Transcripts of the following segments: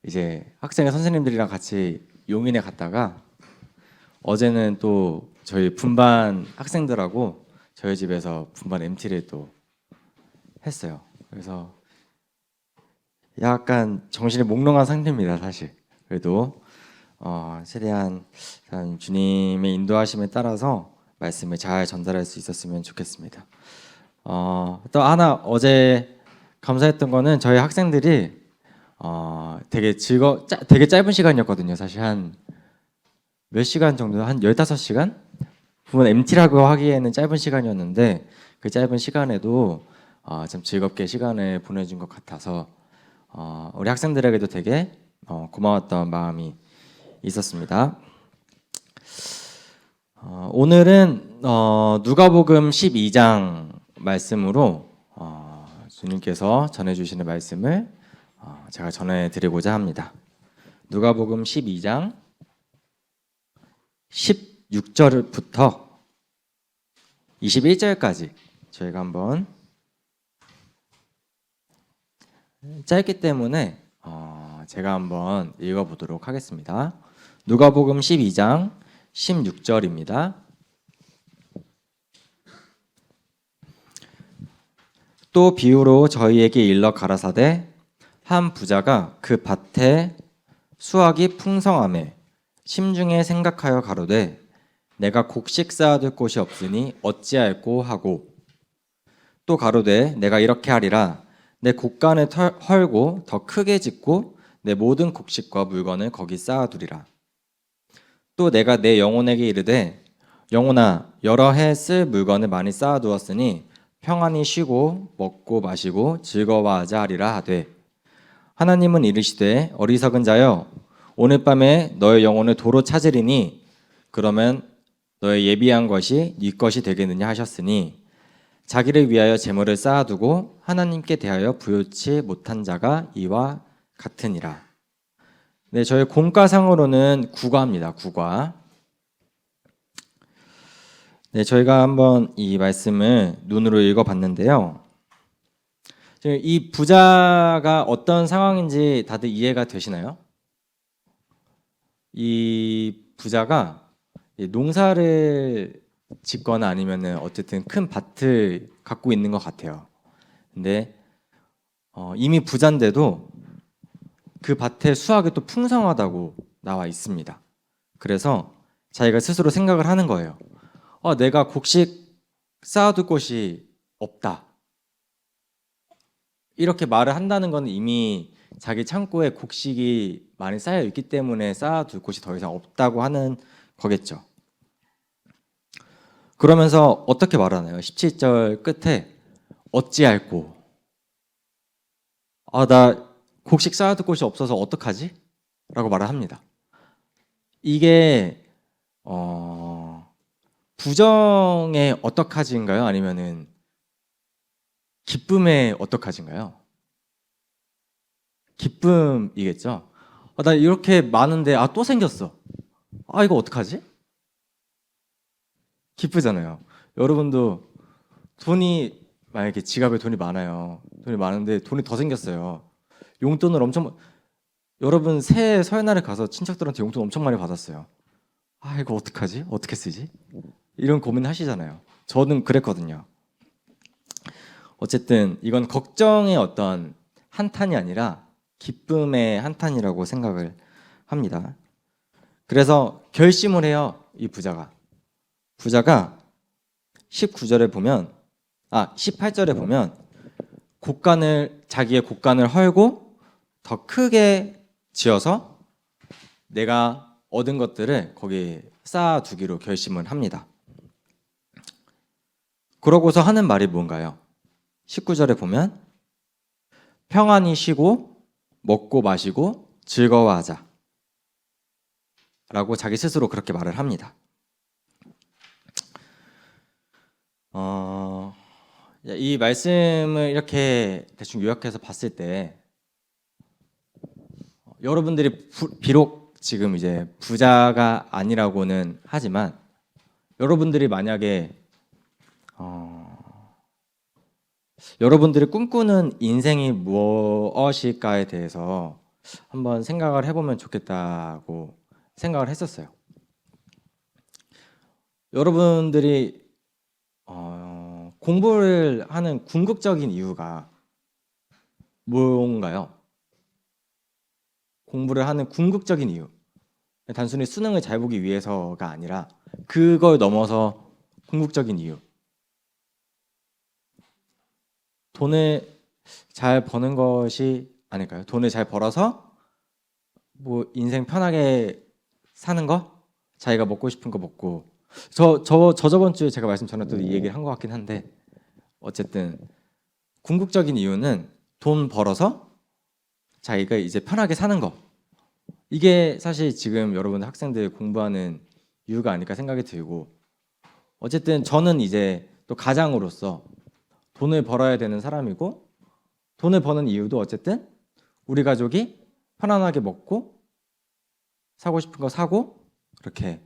이제 학생회 선생님들이랑 같이 용인에 갔다가 어제는 또 저희 분반 학생들하고 저희 집에서 분반 MT를 또 했어요. 그래서 약간 정신이 몽롱한 상태입니다, 사실. 그래도 최대한 주님의 인도하심에 따라서 말씀을 잘 전달할 수 있었으면 좋겠습니다. 또 하나 어제 감사했던 거는 저희 학생들이 되게 짧은 시간이었거든요. 사실 한 몇 시간 정도, 한 15시간? 부분 MT라고 하기에는 짧은 시간이었는데 그 짧은 시간에도 참 즐겁게 시간을 보내준 것 같아서 우리 학생들에게도 되게 고마웠던 마음이 있었습니다. 오늘은 누가복음 12장 말씀으로 주님께서 전해주시는 말씀을 제가 전해드리고자 합니다. 누가복음 12장 16절부터 21절까지 저희가 한번 짧기 때문에 제가 한번 읽어보도록 하겠습니다. 누가복음 12장 16절입니다. 또 비유로 저희에게 일러 가라사대 한 부자가 그 밭에 수확이 풍성하매 심중에 생각하여 가로되 내가 곡식 쌓아둘 곳이 없으니 어찌할꼬 하고 또 가로되 내가 이렇게 하리라 내 곡간을 헐고 더 크게 짓고 내 모든 곡식과 물건을 거기 쌓아두리라. 또 내가 내 영혼에게 이르되 영혼아 여러 해 쓸 물건을 많이 쌓아두었으니 평안히 쉬고 먹고 마시고 즐거워하자 하리라 하되 하나님은 이르시되 어리석은 자여 오늘 밤에 너의 영혼을 도로 찾으리니 그러면 너의 예비한 것이 네 것이 되겠느냐 하셨으니 자기를 위하여 재물을 쌓아두고 하나님께 대하여 부요치 못한 자가 이와 같으니라. 네, 저희 공과상으로는 국어입니다. 국어. 네, 저희가 한번 이 말씀을 눈으로 읽어봤는데요. 이 부자가 어떤 상황인지 다들 이해가 되시나요? 이 부자가 농사를 짓거나 아니면은 어쨌든 큰 밭을 갖고 있는 것 같아요. 근데 이미 부자인데도 그 밭의 수확이 또 풍성하다고 나와 있습니다. 그래서 자기가 스스로 생각을 하는 거예요. 내가 곡식 쌓아둘 곳이 없다. 이렇게 말을 한다는 건 이미 자기 창고에 곡식이 많이 쌓여 있기 때문에 쌓아둘 곳이 더 이상 없다고 하는 거겠죠. 그러면서 어떻게 말하나요? 17절 끝에 어찌할꼬 나 곡식 쌓아둘 곳이 없어서 어떡하지? 라고 말을 합니다. 이게 부정의 어떡하지인가요? 아니면은 기쁨의 어떡하지인가요? 기쁨이겠죠. 나 이렇게 많은데 또 생겼어. 이거 어떡하지? 기쁘잖아요. 여러분도 돈이 만약에 지갑에 돈이 많아요. 돈이 많은데 돈이 더 생겼어요. 용돈을 여러분 새해 설날에 가서 친척들한테 용돈 엄청 많이 받았어요. 이거 어떡하지? 어떻게 쓰지? 이런 고민 하시잖아요. 저는 그랬거든요. 어쨌든 이건 걱정의 어떤 한탄이 아니라 기쁨의 한탄이라고 생각을 합니다. 그래서 결심을 해요. 이 부자가 19절에 보면 18절에 보면 자기의 곡간을 헐고 더 크게 지어서 내가 얻은 것들을 거기 쌓아두기로 결심을 합니다. 그러고서 하는 말이 뭔가요? 19절에 보면 평안히 쉬고 먹고 마시고 즐거워하자 라고 자기 스스로 그렇게 말을 합니다. 이 말씀을 이렇게 대충 요약해서 봤을 때 여러분들이 비록 지금 이제 부자가 아니라고는 하지만 여러분들이 만약에 여러분들이 꿈꾸는 인생이 무엇일까에 대해서 한번 생각을 해보면 좋겠다고 생각을 했었어요. 여러분들이 공부를 하는 궁극적인 이유가 뭔가요? 공부를 하는 궁극적인 이유. 단순히 수능을 잘 보기 위해서가 아니라 그걸 넘어서 궁극적인 이유. 돈을 잘 버는 것이 아닐까요? 돈을 잘 벌어서 뭐 인생 편하게 사는 거? 자기가 먹고 싶은 거 먹고. 저번 주에 제가 말씀 전에도 이 얘기를 한 것 같긴 한데 어쨌든 궁극적인 이유는 돈 벌어서 자기가 이제 편하게 사는 거. 이게 사실 지금 여러분 학생들 공부하는 이유가 아닐까 생각이 들고 어쨌든 저는 이제 또 가장으로서 돈을 벌어야 되는 사람이고 돈을 버는 이유도 어쨌든 우리 가족이 편안하게 먹고 사고 싶은 거 사고 그렇게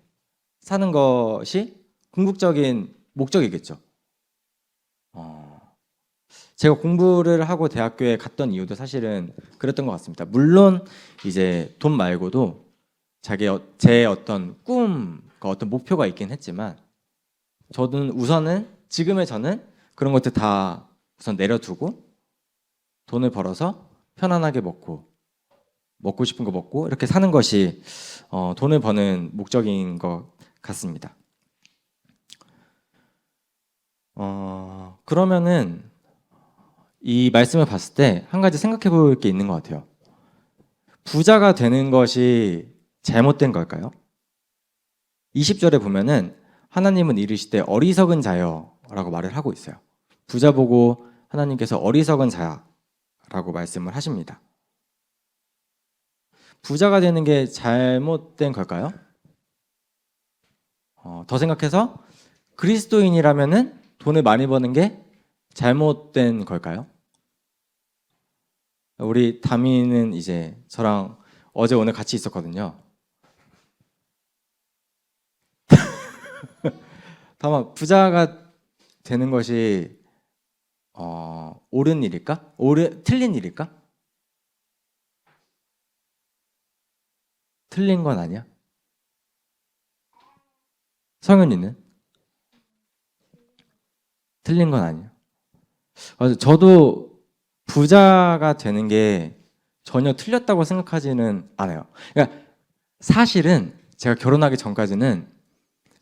사는 것이 궁극적인 목적이겠죠. 제가 공부를 하고 대학교에 갔던 이유도 사실은 그랬던 것 같습니다. 물론 이제 돈 말고도 제 어떤 꿈과 어떤 목표가 있긴 했지만 저는 우선은 지금의 저는 그런 것들 다 우선 내려두고 돈을 벌어서 편안하게 먹고 싶은 거 먹고 이렇게 사는 것이 돈을 버는 목적인 것 같습니다. 그러면은 이 말씀을 봤을 때 한 가지 생각해 볼 게 있는 것 같아요. 부자가 되는 것이 잘못된 걸까요? 20절에 보면은 하나님은 이르시되 어리석은 자여라고 말을 하고 있어요. 부자 보고 하나님께서 어리석은 자라고 말씀을 하십니다. 부자가 되는 게 잘못된 걸까요? 더 생각해서 그리스도인이라면은 돈을 많이 버는 게 잘못된 걸까요? 우리 다미는 이제 저랑 어제 오늘 같이 있었거든요. 다만 부자가 되는 것이 옳은 일일까? 틀린 일일까? 틀린 건 아니야? 성현이는? 틀린 건 아니야. 저도 부자가 되는 게 전혀 틀렸다고 생각하지는 않아요. 그러니까 사실은 제가 결혼하기 전까지는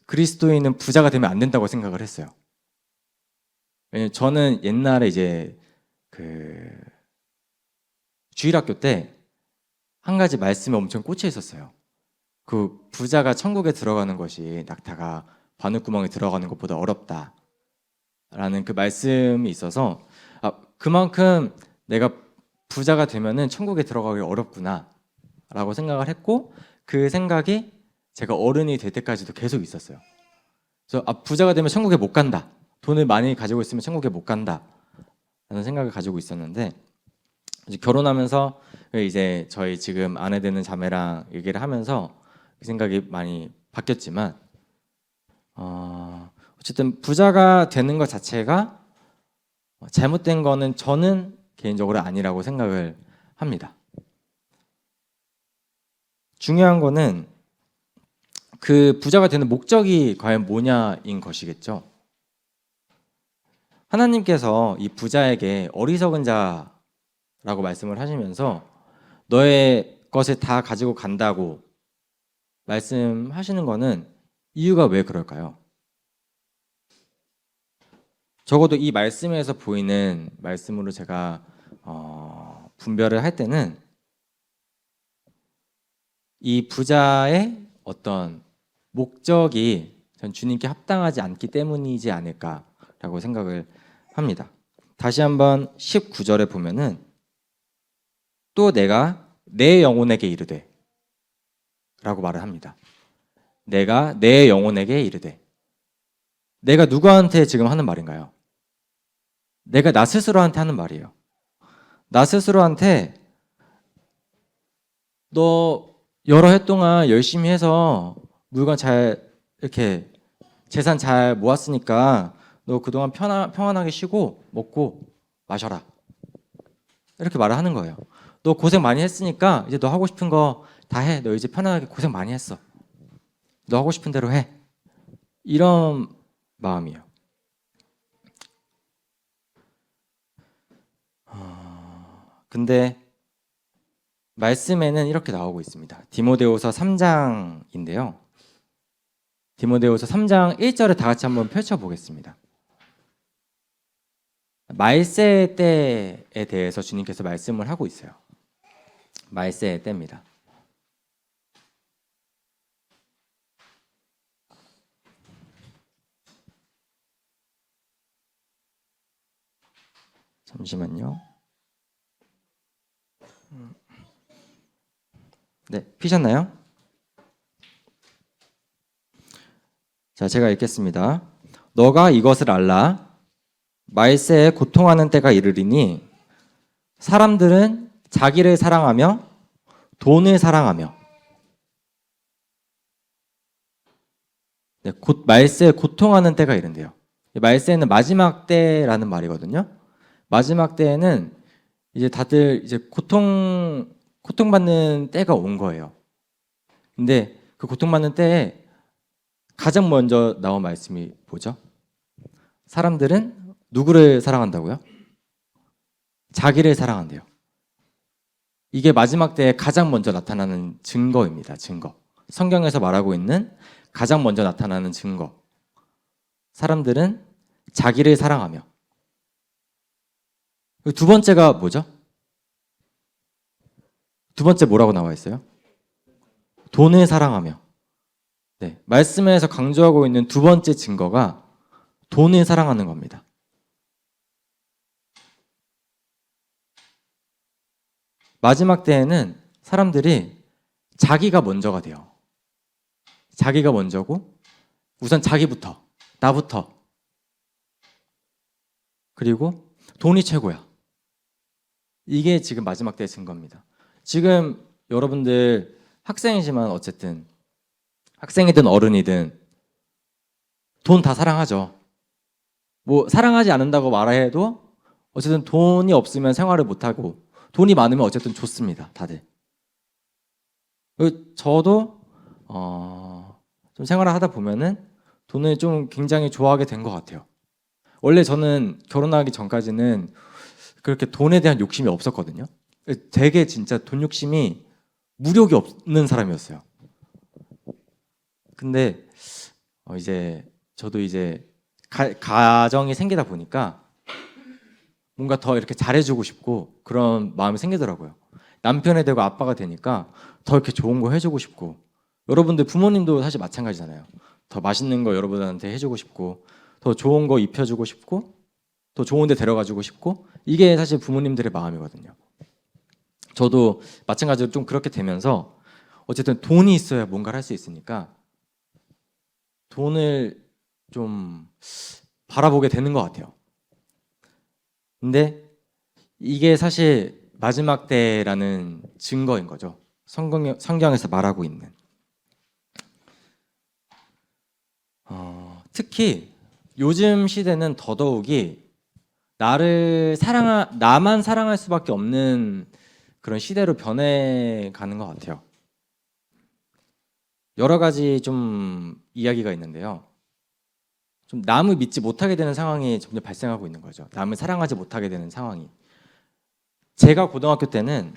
그리스도인은 부자가 되면 안 된다고 생각을 했어요. 왜냐면 저는 옛날에 이제 그 주일학교 때 한 가지 말씀에 엄청 꽂혀 있었어요. 그 부자가 천국에 들어가는 것이 낙타가 바늘구멍에 들어가는 것보다 어렵다라는 그 말씀이 있어서 그만큼 내가 부자가 되면은 천국에 들어가기 어렵구나라고 생각을 했고 그 생각이 제가 어른이 될 때까지도 계속 있었어요. 그래서 부자가 되면 천국에 못 간다. 돈을 많이 가지고 있으면 천국에 못 간다. 라는 생각을 가지고 있었는데 이제 결혼하면서 이제 저희 지금 아내 되는 자매랑 얘기를 하면서 그 생각이 많이 바뀌었지만 어쨌든 부자가 되는 것 자체가 잘못된 거는 저는 개인적으로 아니라고 생각을 합니다. 중요한 거는 그 부자가 되는 목적이 과연 뭐냐인 것이겠죠. 하나님께서 이 부자에게 어리석은 자라고 말씀을 하시면서 너의 것을 다 가지고 간다고 말씀하시는 거는 이유가 왜 그럴까요? 적어도 이 말씀에서 보이는 말씀으로 제가 분별을 할 때는 이 부자의 어떤 목적이 전 주님께 합당하지 않기 때문이지 않을까라고 생각을 합니다. 다시 한번 19절에 보면은 또 내가 내 영혼에게 이르되 라고 말을 합니다. 내가 내 영혼에게 이르되. 내가 누구한테 지금 하는 말인가요? 내가 나 스스로한테 하는 말이에요. 나 스스로한테 너 여러 해 동안 열심히 해서 물건 잘 이렇게 재산 잘 모았으니까 너 그동안 평안하게 쉬고 먹고 마셔라. 이렇게 말을 하는 거예요. 너 고생 많이 했으니까 이제 너 하고 싶은 거 다 해. 너 이제 편안하게 고생 많이 했어. 너 하고 싶은 대로 해. 이런 마음이에요. 근데 말씀에는 이렇게 나오고 있습니다. 디모데후서 3장인데요. 디모데후서 3장 1절을 다 같이 한번 펼쳐보겠습니다. 말세의 때에 대해서 주님께서 말씀을 하고 있어요. 말세의 때입니다. 잠시만요. 네, 피셨나요? 자, 제가 읽겠습니다. 너가 이것을 알라. 말세에 고통하는 때가 이르리니 사람들은 자기를 사랑하며 돈을 사랑하며. 네, 곧 말세에 고통하는 때가 이른대요. 말세는 마지막 때라는 말이거든요. 마지막 때에는 이제 다들 이제 고통받는 때가 온 거예요. 근데 그 고통받는 때에 가장 먼저 나온 말씀이 뭐죠? 사람들은 누구를 사랑한다고요? 자기를 사랑한대요. 이게 마지막 때에 가장 먼저 나타나는 증거입니다. 증거. 성경에서 말하고 있는 가장 먼저 나타나는 증거. 사람들은 자기를 사랑하며. 두 번째가 뭐죠? 두 번째 뭐라고 나와 있어요? 돈을 사랑하며. 네, 말씀에서 강조하고 있는 두 번째 증거가 돈을 사랑하는 겁니다. 마지막 때에는 사람들이 자기가 먼저가 돼요. 자기가 먼저고 우선 자기부터, 나부터. 그리고 돈이 최고야. 이게 지금 마지막 때의 증거입니다. 지금 여러분들 학생이지만 어쨌든 학생이든 어른이든 돈 다 사랑하죠. 뭐 사랑하지 않는다고 말해도 어쨌든 돈이 없으면 생활을 못하고 돈이 많으면 어쨌든 좋습니다. 다들. 저도 좀 생활을 하다 보면은 돈을 좀 굉장히 좋아하게 된 것 같아요. 원래 저는 결혼하기 전까지는 그렇게 돈에 대한 욕심이 없었거든요. 되게 진짜 돈 욕심이 무력이 없는 사람이었어요. 근데 이제 저도 이제 가정이 생기다 보니까 뭔가 더 이렇게 잘해주고 싶고 그런 마음이 생기더라고요. 남편이 되고 아빠가 되니까 더 이렇게 좋은 거 해주고 싶고, 여러분들 부모님도 사실 마찬가지잖아요. 더 맛있는 거 여러분한테 해주고 싶고, 더 좋은 거 입혀주고 싶고, 더 좋은 데 데려가주고 싶고, 이게 사실 부모님들의 마음이거든요. 저도 마찬가지로 좀 그렇게 되면서 어쨌든 돈이 있어야 뭔가를 할 수 있으니까 돈을 좀 바라보게 되는 것 같아요. 근데 이게 사실 마지막 때라는 증거인 거죠. 성경에서 말하고 있는. 특히 요즘 시대는 더더욱이 나만 사랑할 수밖에 없는 그런 시대로 변해가는 것 같아요. 여러 가지 좀 이야기가 있는데요. 좀 남을 믿지 못하게 되는 상황이 점점 발생하고 있는 거죠. 남을 사랑하지 못하게 되는 상황이. 제가 고등학교 때는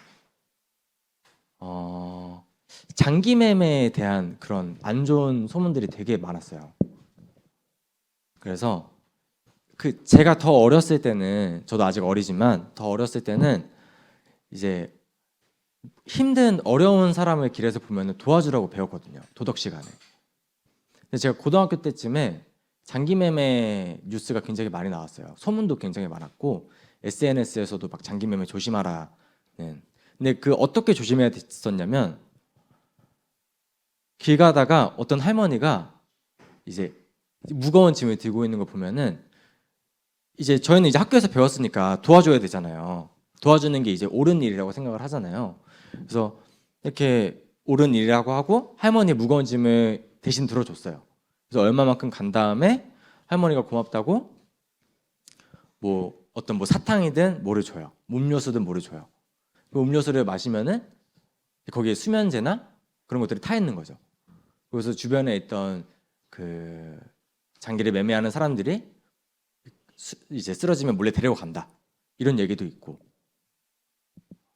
장기 매매에 대한 그런 안 좋은 소문들이 되게 많았어요. 그래서 제가 더 어렸을 때는, 저도 아직 어리지만 더 어렸을 때는 이제 힘든 어려운 사람을 길에서 보면 도와주라고 배웠거든요. 도덕 시간에. 근데 제가 고등학교 때쯤에 장기 매매 뉴스가 굉장히 많이 나왔어요. 소문도 굉장히 많았고 SNS에서도 막 장기 매매 조심하라는. 근데 어떻게 조심해야 됐었냐면, 길 가다가 어떤 할머니가 이제 무거운 짐을 들고 있는 거 보면은, 이제 저희는 이제 학교에서 배웠으니까 도와줘야 되잖아요. 도와주는 게 이제 옳은 일이라고 생각을 하잖아요. 그래서 이렇게 옳은 일이라고 하고 할머니 무거운 짐을 대신 들어줬어요. 그래서 얼마만큼 간 다음에 할머니가 고맙다고 어떤 사탕이든 뭐를 줘요. 음료수든 뭐를 줘요. 그 음료수를 마시면은 거기에 수면제나 그런 것들이 타 있는 거죠. 그래서 주변에 있던 그 장기를 매매하는 사람들이 이제 쓰러지면 몰래 데리고 간다. 이런 얘기도 있고.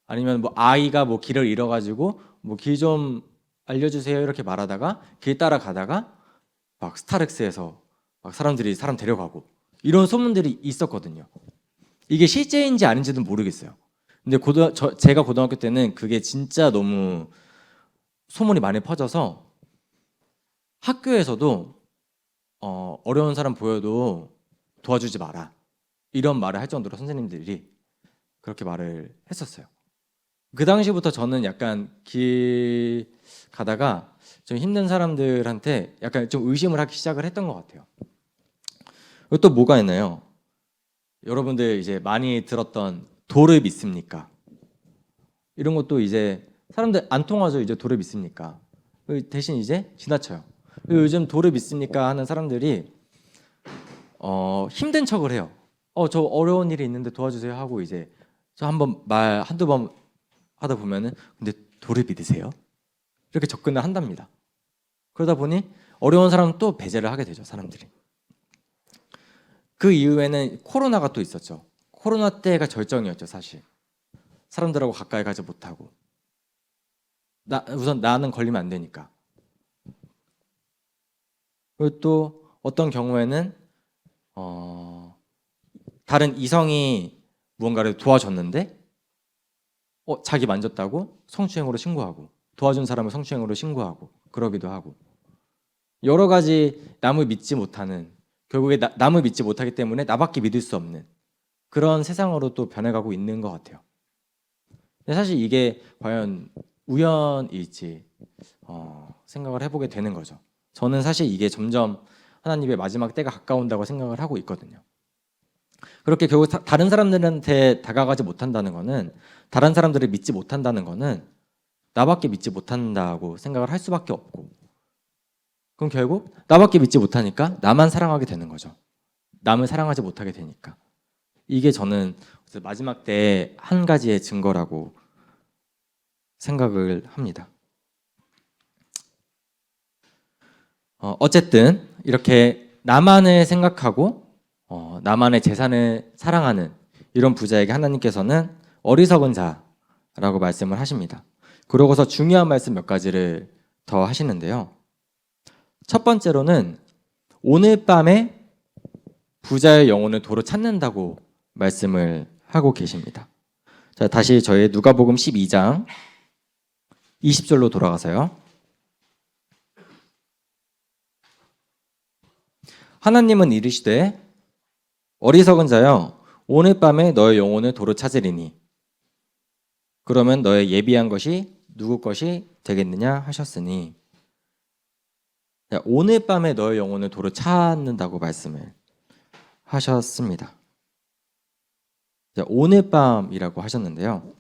아니면 뭐 아이가 뭐 길을 잃어가지고 뭐 길 좀 알려주세요 이렇게 말하다가 길 따라가다가 막 스타렉스에서 막 사람들이 사람 데려가고 이런 소문들이 있었거든요. 이게 실제인지 아닌지는 모르겠어요. 근데 제가 고등학교 때는 그게 진짜 너무 소문이 많이 퍼져서 학교에서도 어려운 사람 보여도 도와주지 마라 이런 말을 할 정도로 선생님들이 그렇게 말을 했었어요. 그 당시부터 저는 약간 길 가다가 좀 힘든 사람들한테 약간 좀 의심을 하기 시작을 했던 것 같아요. 그리고 또 뭐가 있나요? 여러분들 이제 많이 들었던 도를 믿습니까? 이런 것도 이제 사람들 안 통하죠. 이제 도를 믿습니까? 대신 이제 지나쳐요. 요즘 도를 믿습니까 하는 사람들이 힘든 척을 해요. 저 어려운 일이 있는데 도와주세요 하고 이제 저 한번 말 한두 번 하다 보면은 근데 도를 믿으세요? 이렇게 접근을 한답니다. 그러다 보니 어려운 사람은 또 배제를 하게 되죠. 사람들이. 그 이후에는 코로나가 또 있었죠. 코로나 때가 절정이었죠. 사실 사람들하고 가까이 가지 못하고 우선 나는 걸리면 안 되니까. 그리고 또 어떤 경우에는 다른 이성이 무언가를 도와줬는데 자기 만졌다고 성추행으로 신고하고 도와준 사람을 성추행으로 신고하고 그러기도 하고 여러 가지 남을 믿지 못하는 결국에 남을 믿지 못하기 때문에 나밖에 믿을 수 없는 그런 세상으로 또 변해가고 있는 것 같아요. 근데 사실 이게 과연 우연일지 생각을 해보게 되는 거죠. 저는 사실 이게 점점 하나님의 마지막 때가 가까운다고 생각을 하고 있거든요. 그렇게 결국 다른 사람들한테 다가가지 못한다는 거는 다른 사람들을 믿지 못한다는 거는 나밖에 믿지 못한다고 생각을 할 수밖에 없고 그럼 결국 나밖에 믿지 못하니까 나만 사랑하게 되는 거죠. 남을 사랑하지 못하게 되니까. 이게 저는 마지막 때 한 가지의 증거라고 생각을 합니다. 어쨌든 이렇게 나만을 생각하고 나만의 재산을 사랑하는 이런 부자에게 하나님께서는 어리석은 자라고 말씀을 하십니다. 그러고서 중요한 말씀 몇 가지를 더 하시는데요. 첫 번째로는 오늘 밤에 부자의 영혼을 도로 찾는다고 말씀을 하고 계십니다. 자, 다시 저희 누가복음 12장 20절로 돌아가서요. 하나님은 이르시되 어리석은 자여 오늘 밤에 너의 영혼을 도로 찾으리니 그러면 너의 예비한 것이 누구 것이 되겠느냐 하셨으니 오늘 밤에 너의 영혼을 도로 찾는다고 말씀을 하셨습니다. 오늘 밤이라고 하셨는데요.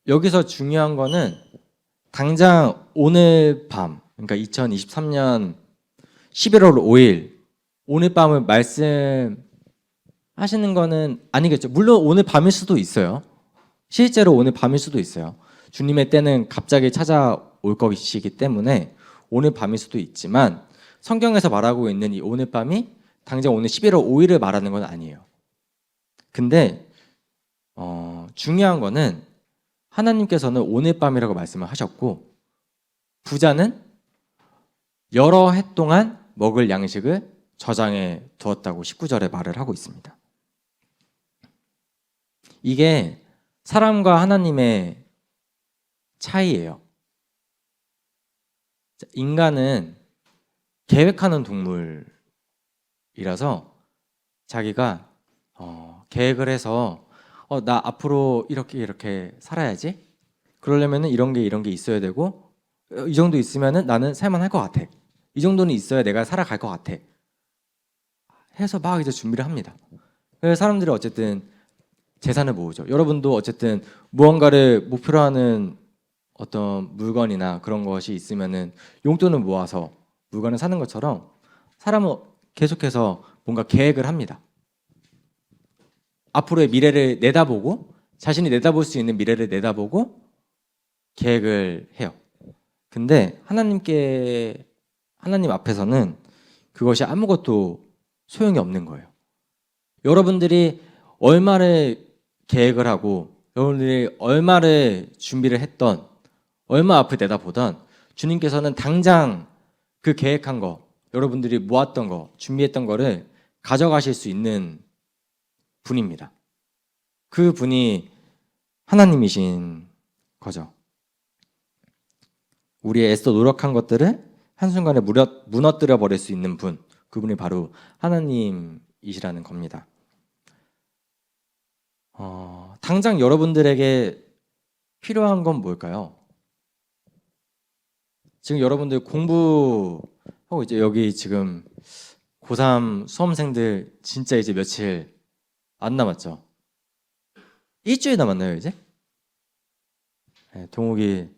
여기서 중요한 거는 당장 오늘 밤, 그러니까 2023년 11월 5일 오늘 밤을 말씀하시는 거는 아니겠죠. 물론 오늘 밤일 수도 있어요. 실제로 오늘 밤일 수도 있어요. 주님의 때는 갑자기 찾아올 것이기 때문에 오늘 밤일 수도 있지만 성경에서 말하고 있는 이 오늘 밤이 당장 오늘 11월 5일을 말하는 건 아니에요. 근데 중요한 거는 하나님께서는 오늘 밤이라고 말씀을 하셨고 부자는 여러 해 동안 먹을 양식을 저장해 두었다고 19절에 말을 하고 있습니다. 이게 사람과 하나님의 차이예요. 인간은 계획하는 동물이라서 자기가 계획을 해서 나 앞으로 이렇게 살아야지. 그러려면 이런 게 있어야 되고 이 정도 있으면 나는 살만할 것 같아. 이 정도는 있어야 내가 살아갈 것 같아. 해서 막 이제 준비를 합니다. 그래서 사람들이 어쨌든 재산을 모으죠. 여러분도 어쨌든 무언가를 목표로 하는 어떤 물건이나 그런 것이 있으면은 용돈을 모아서 물건을 사는 것처럼 사람은 계속해서 뭔가 계획을 합니다. 앞으로의 미래를 내다보고 자신이 내다볼 수 있는 미래를 내다보고 계획을 해요. 근데 하나님 앞에서는 그것이 아무것도 소용이 없는 거예요. 여러분들이 얼마를 계획을 하고 여러분들이 얼마를 준비를 했던 얼마 앞을 내다보던 주님께서는 당장 그 계획한 거 여러분들이 모았던 거 준비했던 거를 가져가실 수 있는 분입니다. 그 분이 하나님이신 거죠. 우리의 애써 노력한 것들을 한순간에 무너뜨려 버릴 수 있는 분, 그분이 바로 하나님이시라는 겁니다. 당장 여러분들에게 필요한 건 뭘까요? 지금 여러분들 공부하고 이제 여기 지금 고3 수험생들 진짜 이제 며칠 안 남았죠? 일주일 남았나요 이제? 네, 동욱이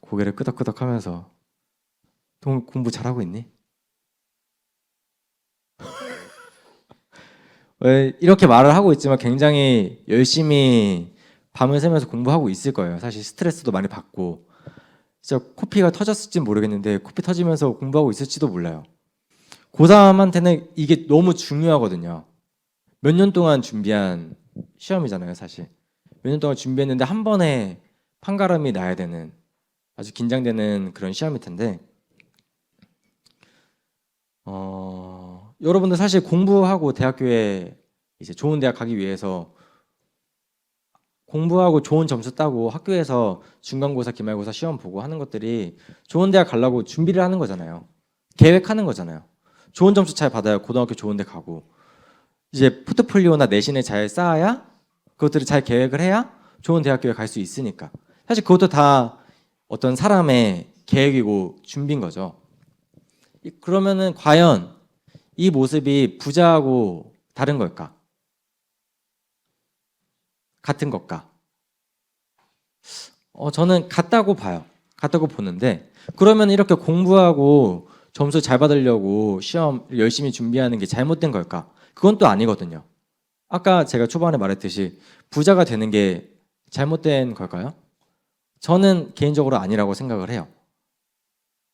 고개를 끄덕끄덕 하면서 동욱 공부 잘하고 있니? 왜 이렇게 말을 하고 있지만 굉장히 열심히 밤을 새면서 공부하고 있을 거예요. 사실 스트레스도 많이 받고 진짜 코피가 터졌을지 모르겠는데 코피 터지면서 공부하고 있을지도 몰라요. 고3한테는 이게 너무 중요하거든요. 몇 년 동안 준비한 시험이잖아요, 사실. 몇 년 동안 준비했는데 한 번에 판가름이 나야 되는 아주 긴장되는 그런 시험일 텐데 여러분들 사실 공부하고 대학교에 이제 좋은 대학 가기 위해서 공부하고 좋은 점수 따고 학교에서 중간고사, 기말고사 시험 보고 하는 것들이 좋은 대학 가려고 준비를 하는 거잖아요. 계획하는 거잖아요. 좋은 점수 잘 받아야 고등학교 좋은 데 가고 이제 포트폴리오나 내신을 잘 쌓아야 그것들을 잘 계획을 해야 좋은 대학교에 갈 수 있으니까 사실 그것도 다 어떤 사람의 계획이고 준비인 거죠. 그러면은 과연 이 모습이 부자하고 다른 걸까? 같은 것까? 저는 같다고 봐요. 같다고 보는데 그러면 이렇게 공부하고 점수 잘 받으려고 시험 열심히 준비하는 게 잘못된 걸까? 그건 또 아니거든요. 아까 제가 초반에 말했듯이 부자가 되는 게 잘못된 걸까요? 저는 개인적으로 아니라고 생각을 해요.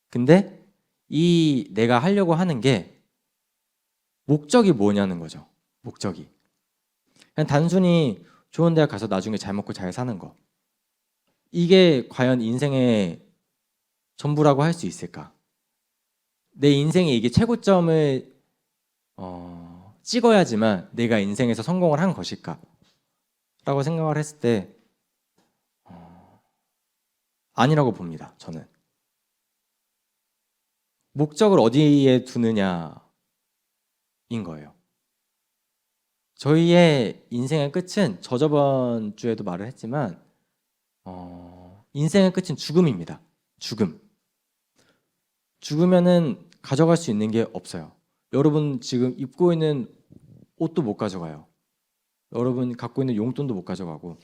근데 이 내가 하려고 하는 게 목적이 뭐냐는 거죠. 목적이. 그냥 단순히 좋은 대학 가서 나중에 잘 먹고 잘 사는 거. 이게 과연 인생의 전부라고 할 수 있을까? 내 인생에 이게 최고점을 찍어야지만 내가 인생에서 성공을 한 것일까? 라고 생각을 했을 때 아니라고 봅니다. 저는. 목적을 어디에 두느냐인 거예요. 저희의 인생의 끝은 저저번 주에도 말을 했지만 인생의 끝은 죽음입니다. 죽음. 죽으면은 가져갈 수 있는 게 없어요. 여러분 지금 입고 있는 옷도 못 가져가요. 여러분 갖고 있는 용돈도 못 가져가고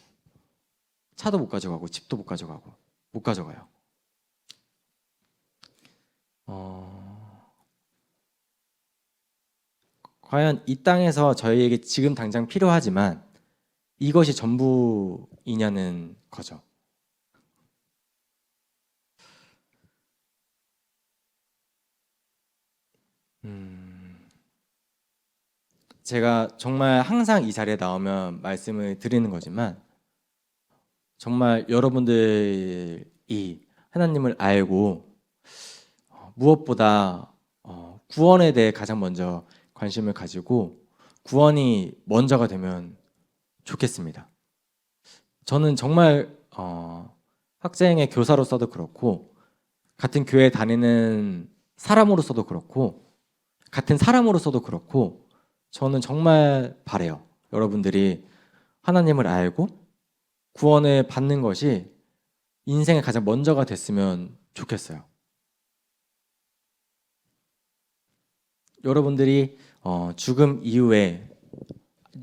차도 못 가져가고 집도 못 가져가고 못 가져가요. 과연 이 땅에서 저희에게 지금 당장 필요하지만 이것이 전부이냐는 거죠. 제가 정말 항상 이 자리에 나오면 말씀을 드리는 거지만 정말 여러분들이 하나님을 알고 무엇보다 구원에 대해 가장 먼저 관심을 가지고 구원이 먼저가 되면 좋겠습니다. 저는 정말 학생의 교사로서도 그렇고 같은 교회 다니는 사람으로서도 그렇고 같은 사람으로서도 그렇고 저는 정말 바래요. 여러분들이 하나님을 알고 구원을 받는 것이 인생의 가장 먼저가 됐으면 좋겠어요. 여러분들이 죽음 이후에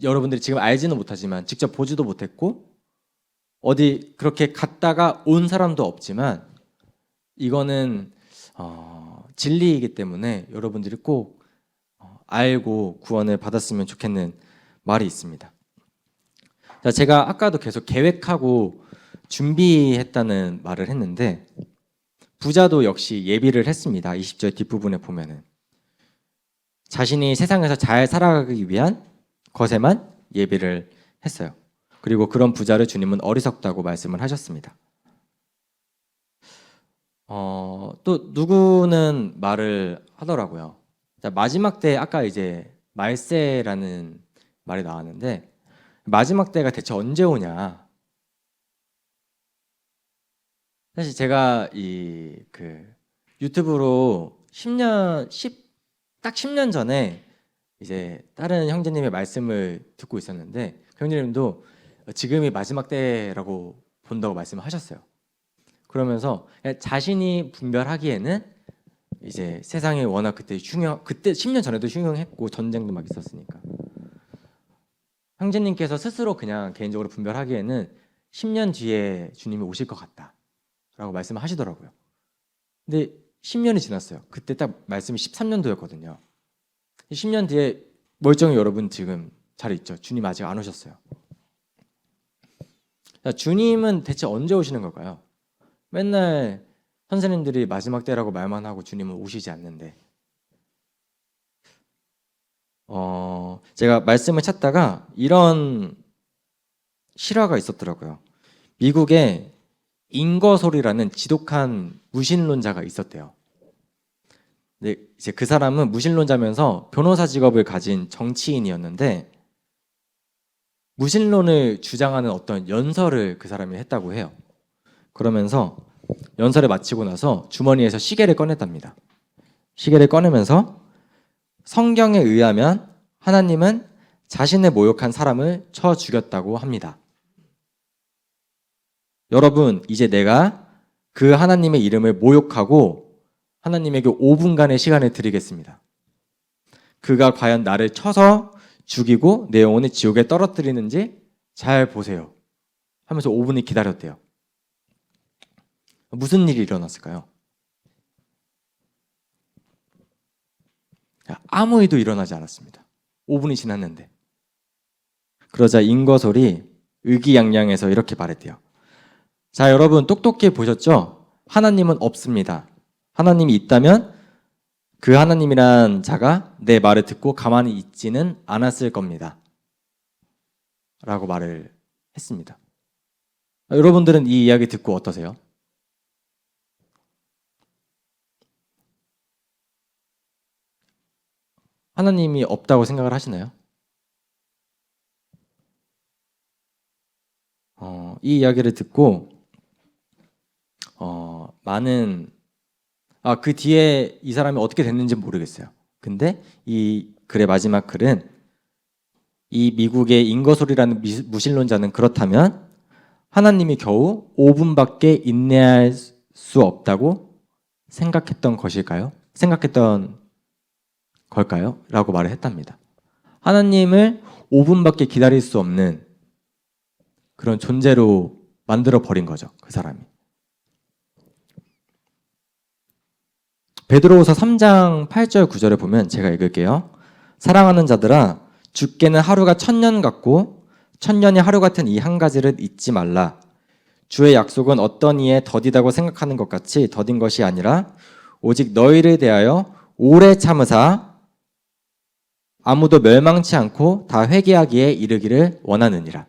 여러분들이 지금 알지는 못하지만 직접 보지도 못했고 어디 그렇게 갔다가 온 사람도 없지만 이거는 진리이기 때문에 여러분들이 꼭 알고 구원을 받았으면 좋겠는 말이 있습니다. 자, 제가 아까도 계속 계획하고 준비했다는 말을 했는데 부자도 역시 예비를 했습니다. 20절 뒷부분에 보면은 자신이 세상에서 잘 살아가기 위한 것에만 예비를 했어요. 그리고 그런 부자를 주님은 어리석다고 말씀을 하셨습니다. 또 누구는 말을 하더라고요. 자, 마지막 때 아까 이제 말세라는 말이 나왔는데 마지막 때가 대체 언제 오냐? 사실 제가 유튜브로 10년 전에 이제 다른 형제님의 말씀을 듣고 있었는데 그 형제님도 지금이 마지막 때라고 본다고 말씀을 하셨어요. 그러면서 자신이 분별하기에는 이제 세상이 워낙 그때 10년 전에도 흉흉했고 전쟁도 막 있었으니까 형제님께서 스스로 그냥 개인적으로 분별하기에는 10년 뒤에 주님이 오실 것 같다라고 말씀을 하시더라고요. 근데 10년이 지났어요. 그때 딱 말씀이 13년도였거든요. 10년 뒤에 멀쩡히 여러분 지금 잘 있죠. 주님 아직 안 오셨어요. 자, 주님은 대체 언제 오시는 걸까요? 맨날 선생님들이 마지막 때라고 말만 하고 주님은 오시지 않는데 제가 말씀을 찾다가 이런 실화가 있었더라고요. 미국에 인거솔이라는 지독한 무신론자가 있었대요. 근데 이제 그 사람은 무신론자면서 변호사 직업을 가진 정치인이었는데 무신론을 주장하는 어떤 연설을 그 사람이 했다고 해요. 그러면서 연설을 마치고 나서 주머니에서 시계를 꺼냈답니다. 시계를 꺼내면서 성경에 의하면 하나님은 자신을 모욕한 사람을 쳐 죽였다고 합니다. 여러분, 이제 내가 그 하나님의 이름을 모욕하고 하나님에게 5분간의 시간을 드리겠습니다. 그가 과연 나를 쳐서 죽이고 내 영혼을 지옥에 떨어뜨리는지 잘 보세요. 하면서 5분을 기다렸대요. 무슨 일이 일어났을까요? 아무 일도 일어나지 않았습니다. 5분이 지났는데. 그러자 인거솔이 의기양양해서 이렇게 말했대요. 자, 여러분 똑똑히 보셨죠? 하나님은 없습니다. 하나님이 있다면 그 하나님이란 자가 내 말을 듣고 가만히 있지는 않았을 겁니다. 라고 말을 했습니다. 여러분들은 이 이야기 듣고 어떠세요? 하나님이 없다고 생각을 하시나요? 이 이야기를 듣고 그 뒤에 이 사람이 어떻게 됐는지 모르겠어요. 근데 이 글의 마지막 글은 이 미국의 인거솔이라는 무신론자는 그렇다면 하나님이 겨우 5분밖에 인내할 수 없다고 생각했던 걸까요? 라고 말을 했답니다. 하나님을 5분밖에 기다릴 수 없는 그런 존재로 만들어 버린 거죠. 그 사람이. 베드로후서 3장 8절 9절에 보면 제가 읽을게요. 사랑하는 자들아 주께는 하루가 1000년 같고 1000년이 하루 같은 이 한 가지를 잊지 말라. 주의 약속은 어떤 이에 더디다고 생각하는 것 같이 더딘 것이 아니라 오직 너희를 대하여 오래 참으사 아무도 멸망치 않고 다 회개하기에 이르기를 원하느니라.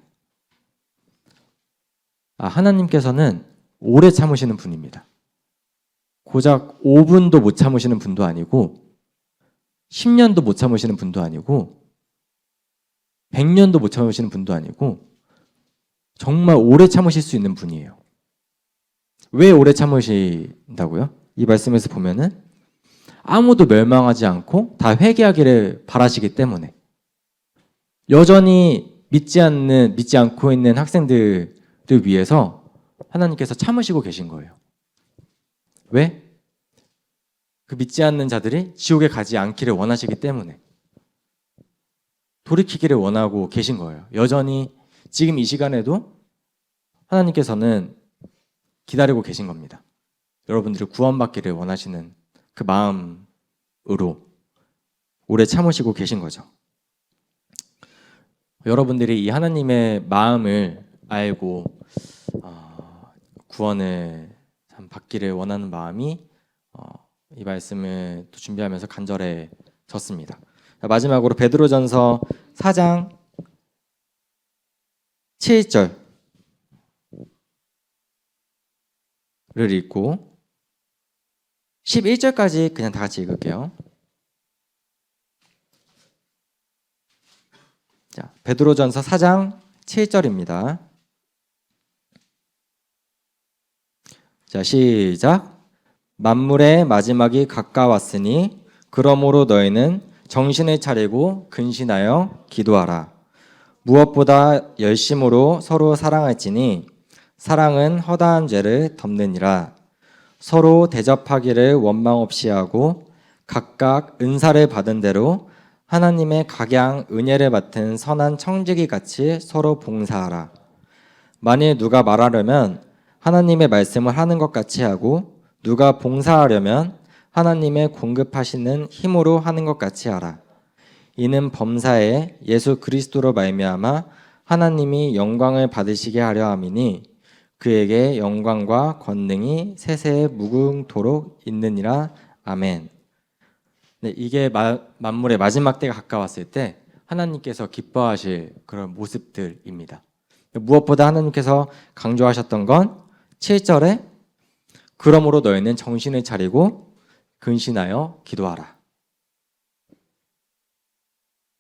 하나님께서는 오래 참으시는 분입니다. 고작 5분도 못 참으시는 분도 아니고 10년도 못 참으시는 분도 아니고 100년도 못 참으시는 분도 아니고 정말 오래 참으실 수 있는 분이에요. 왜 오래 참으신다고요? 이 말씀에서 보면은 아무도 멸망하지 않고 다 회개하기를 바라시기 때문에 여전히 믿지 않고 있는 학생들을 위해서 하나님께서 참으시고 계신 거예요. 왜? 그 믿지 않는 자들이 지옥에 가지 않기를 원하시기 때문에 돌이키기를 원하고 계신 거예요. 여전히 지금 이 시간에도 하나님께서는 기다리고 계신 겁니다. 여러분들이 구원받기를 원하시는 그 마음으로 오래 참으시고 계신 거죠. 여러분들이 이 하나님의 마음을 알고 구원을 참 받기를 원하는 마음이 이 말씀을 또 준비하면서 간절해졌습니다. 마지막으로 베드로전서 4장 7절을 읽고 11절까지 그냥 다 같이 읽을게요. 자, 베드로전서 4장 7절입니다. 자, 시작. 만물의 마지막이 가까웠으니 그러므로 너희는 정신을 차리고 근신하여 기도하라. 무엇보다 열심으로 서로 사랑할지니 사랑은 허다한 죄를 덮느니라. 서로 대접하기를 원망 없이 하고 각각 은사를 받은 대로 하나님의 각양 은혜를 맡은 선한 청지기 같이 서로 봉사하라. 만일 누가 말하려면 하나님의 말씀을 하는 것 같이 하고 누가 봉사하려면 하나님의 공급하시는 힘으로 하는 것 같이 하라. 이는 범사에 예수 그리스도로 말미암아 하나님이 영광을 받으시게 하려 함이니 그에게 영광과 권능이 세세에 무궁토록 있느니라. 아멘. 네, 이게 만물의 마지막 때가 가까웠을 때 하나님께서 기뻐하실 그런 모습들입니다. 무엇보다 하나님께서 강조하셨던 건 7절에 그러므로 너희는 정신을 차리고 근신하여 기도하라.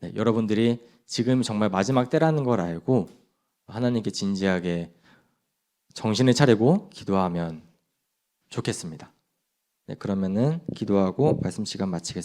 네, 여러분들이 지금 정말 마지막 때라는 걸 알고 하나님께 진지하게 정신을 차리고 기도하면 좋겠습니다. 네, 그러면은 기도하고 말씀 시간 마치겠습니다.